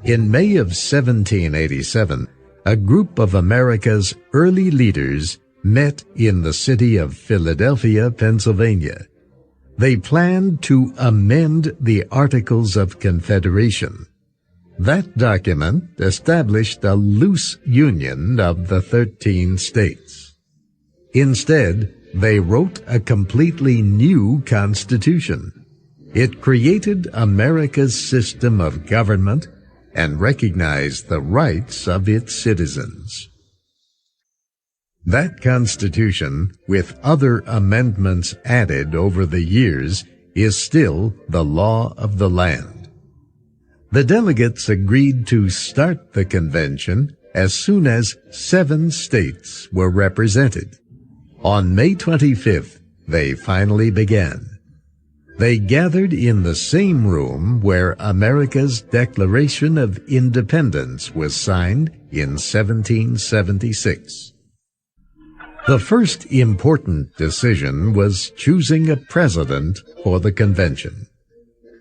In May of 1787, a group of America's early leaders met in the city of Philadelphia, Pennsylvania. They planned to amend the Articles of Confederation. That document established a loose union of the 13 states. Instead, they wrote a completely new constitution. It created America's system of government and recognized the rights of its citizens. That constitution, with other amendments added over the years, is still the law of the land. The delegates agreed to start the convention as soon as 7 states were represented. On May 25th, they finally began. They gathered in the same room where America's Declaration of Independence was signed in 1776. The first important decision was choosing a president for the convention.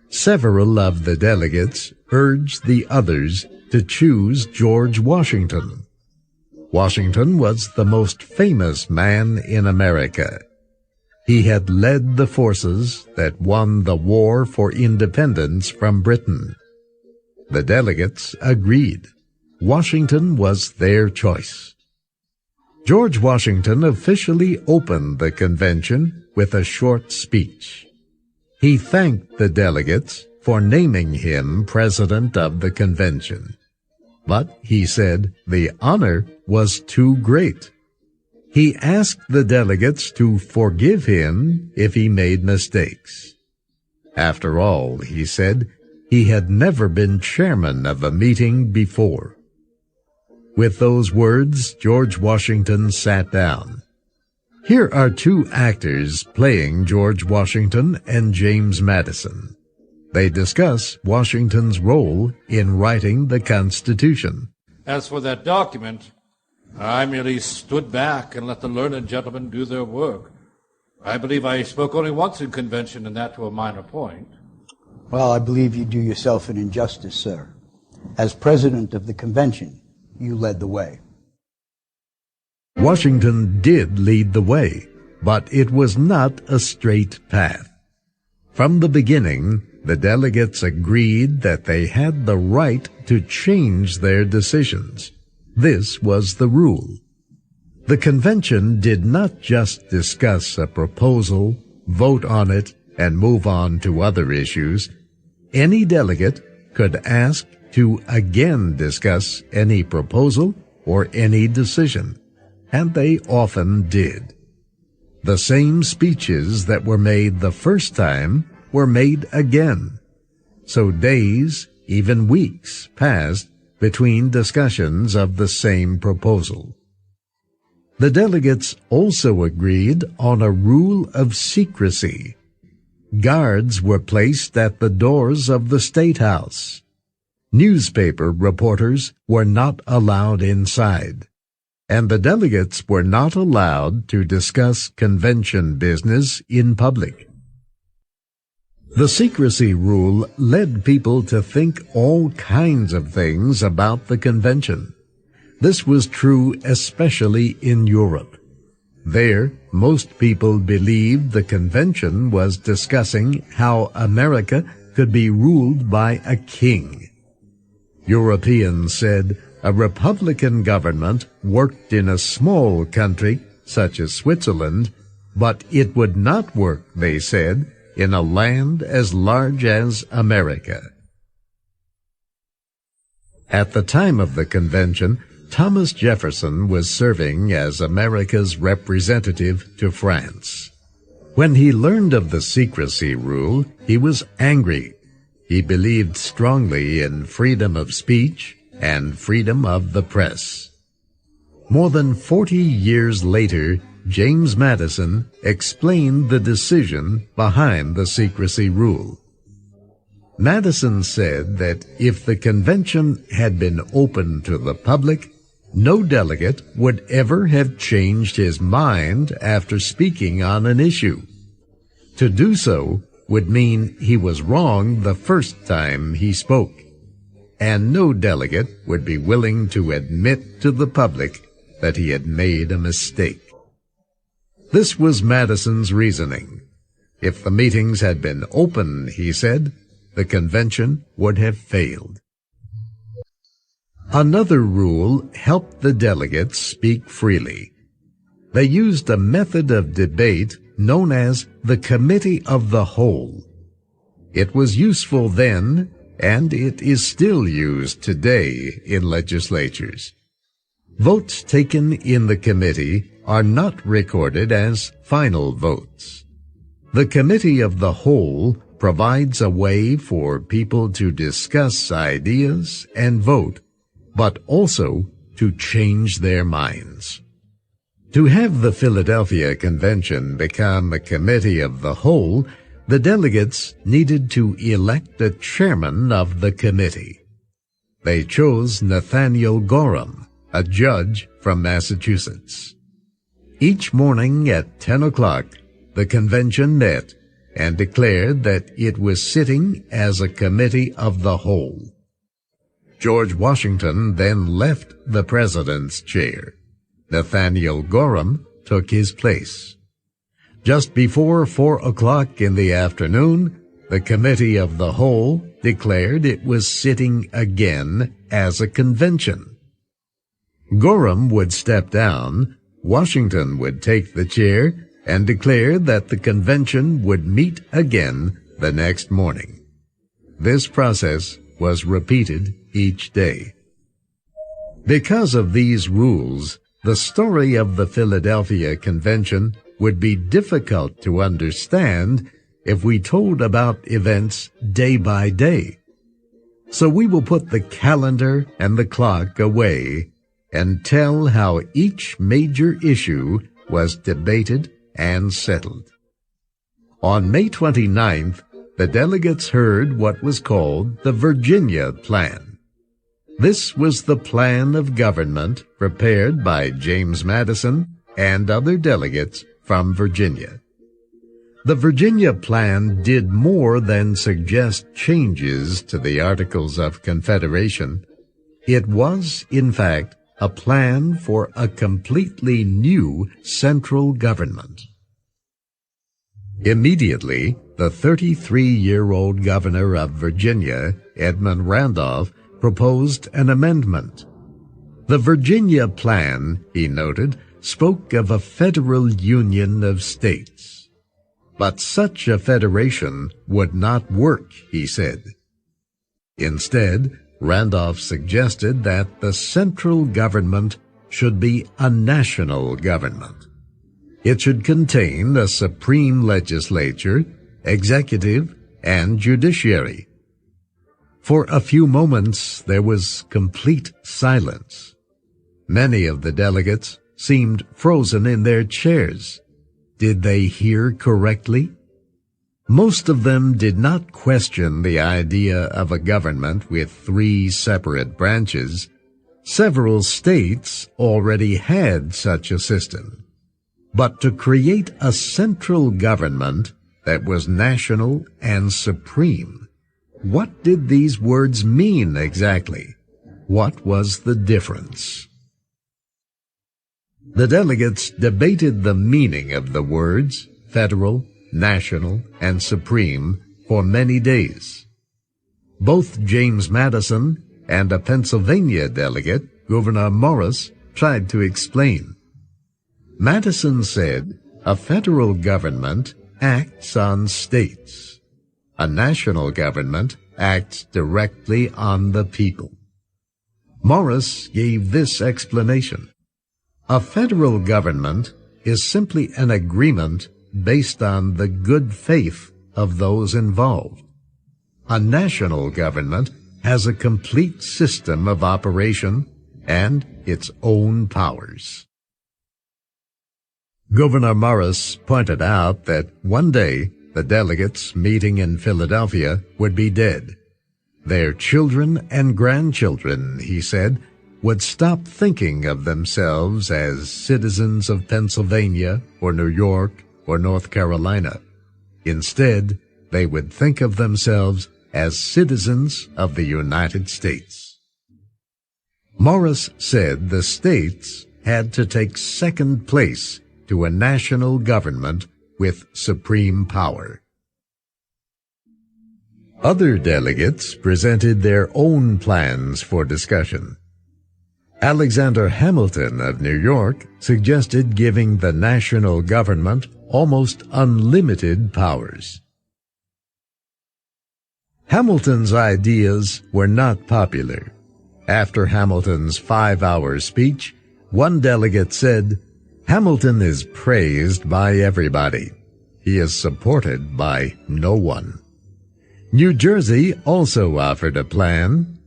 Several of the delegates urged the others to choose George Washington. Washington was the most famous man in America. He had led the forces that won the war for independence from Britain. The delegates agreed. Washington was their choice. George Washington officially opened the convention with a short speech. He thanked the delegates for naming him president of the convention. But, he said, the honor was too great. He asked the delegates to forgive him if he made mistakes. After all, he said, he had never been chairman of a meeting before. With those words, George Washington sat down. Here are 2 actors playing George Washington and James Madison. They discuss Washington's role in writing the Constitution. As for that document, I merely stood back and let the learned gentlemen do their work. I believe I spoke only once in convention, and that to a minor point. Well, I believe you do yourself an injustice, sir. As president of the convention, you led the way. Washington did lead the way, but it was not a straight path. From the beginning, the delegates agreed that they had the right to change their decisions. This was the rule. The convention did not just discuss a proposal, vote on it, and move on to other issues. Any delegate could ask to again discuss any proposal or any decision, and they often did. The same speeches that were made the first time were made again. So days, even weeks, passed between discussions of the same proposal. The delegates also agreed on a rule of secrecy. Guards were placed at the doors of the State House. Newspaper reporters were not allowed inside, and the delegates were not allowed to discuss convention business in public. The secrecy rule led people to think all kinds of things about the convention. This was true especially in Europe. There, most people believed the convention was discussing how America could be ruled by a king. Europeans said a republican government worked in a small country such as Switzerland, but it would not work, they said, in a land as large as America. At the time of the convention, Thomas Jefferson was serving as America's representative to France. When he learned of the secrecy rule, he was angry. He believed strongly in freedom of speech and freedom of the press. More than 40 years later, James Madison explained the decision behind the secrecy rule. Madison said that if the convention had been open to the public, no delegate would ever have changed his mind after speaking on an issue. To do so would mean he was wrong the first time he spoke. and no delegate would be willing to admit to the public that he had made a mistake. This was Madison's reasoning. If the meetings had been open, he said, the convention would have failed. Another rule helped the delegates speak freely. They used a method of debate known as the Committee of the Whole. It was useful then, and it is still used today in legislatures. Votes taken in the committee are not recorded as final votes. The Committee of the Whole provides a way for people to discuss ideas and vote, but also to change their minds. To have the Philadelphia Convention become a Committee of the Whole, the delegates needed to elect a chairman of the committee. They chose Nathaniel Gorham, a judge from Massachusetts. Each morning at 10 o'clock, the convention met and declared that it was sitting as a committee of the whole. George Washington then left the president's chair. Nathaniel Gorham took his place. Just before 4 o'clock in the afternoon, the Committee of the Whole declared it was sitting again as a convention. Gorham would step down, Washington would take the chair, and declare that the convention would meet again the next morning. This process was repeated each day. Because of these rules, the story of the Philadelphia Convention would be difficult to understand if we told about events day by day. So we will put the calendar and the clock away and tell how each major issue was debated and settled. On May 29th, the delegates heard what was called the Virginia Plan. This was the plan of government prepared by James Madison and other delegates from Virginia. The Virginia Plan did more than suggest changes to the Articles of Confederation. It was, in fact, a plan for a completely new central government. Immediately, the 33-year-old governor of Virginia, Edmund Randolph, proposed an amendment. The Virginia Plan, he noted, spoke of a federal union of states. But such a federation would not work, he said. Instead, Randolph suggested that the central government should be a national government. It should contain a supreme legislature, executive, and judiciary. For a few moments there was complete silence. Many of the delegates seemed frozen in their chairs. Did they hear correctly? Most of them did not question the idea of a government with 3 separate branches. Several states already had such a system. But to create a central government that was national and supreme, what did these words mean exactly? What was the difference? The delegates debated the meaning of the words federal, national, and supreme for many days. Both James Madison and a Pennsylvania delegate, Gouverneur Morris, tried to explain. Madison said, a federal government acts on states. A national government acts directly on the people. Morris gave this explanation. A federal government is simply an agreement based on the good faith of those involved. A national government has a complete system of operation and its own powers. Gouverneur Morris pointed out that one day the delegates meeting in Philadelphia would be dead. Their children and grandchildren, he said, would stop thinking of themselves as citizens of Pennsylvania or New York or North Carolina. Instead, they would think of themselves as citizens of the United States. Morris said the states had to take second place to a national government with supreme power. Other delegates presented their own plans for discussion. Alexander Hamilton of New York suggested giving the national government almost unlimited powers. Hamilton's ideas were not popular. After Hamilton's 5-hour speech, one delegate said, "Hamilton is praised by everybody. He is supported by no one." New Jersey also offered a plan.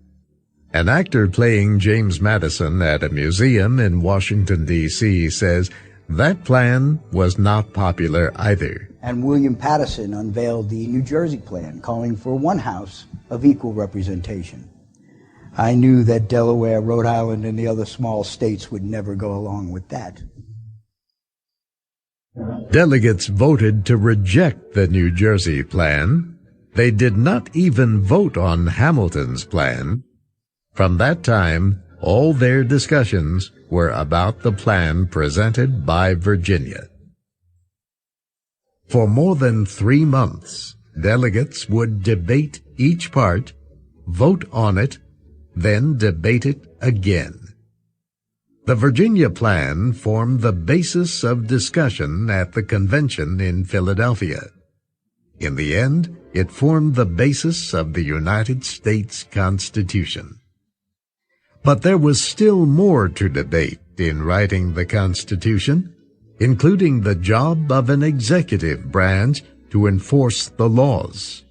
An actor playing James Madison at a museum in Washington, D.C. says that plan was not popular either. And William Paterson unveiled the New Jersey plan, calling for one house of equal representation. I knew that Delaware, Rhode Island, and the other small states would never go along with that. Delegates voted to reject the New Jersey plan. They did not even vote on Hamilton's plan. From that time, all their discussions were about the plan presented by Virginia. For more than 3 months, delegates would debate each part, vote on it, then debate it again. The Virginia plan formed the basis of discussion at the convention in Philadelphia. In the end, it formed the basis of the United States Constitution. But there was still more to debate in writing the Constitution, including the job of an executive branch to enforce the laws.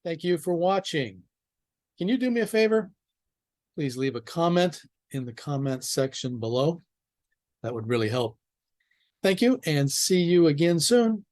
Thank you for watching. Can you do me a favor? Please leave a comment in the comment section below. That would really help. Thank you, and see you again soon.